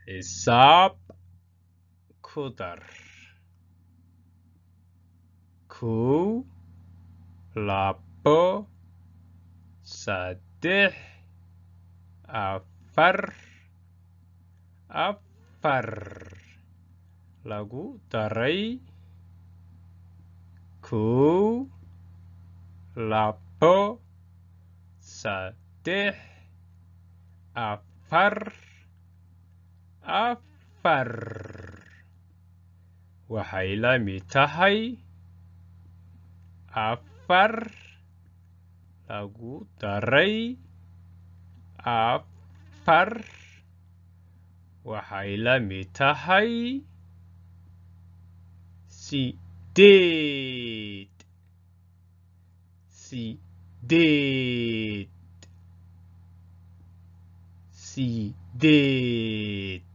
Xisaab ku dar. 1, 2, 3, 4 lagu daray 1, 2, 3, 4 waxay la mid tahay 4 lagu daray 4 waxay la mid tahay 8. 8.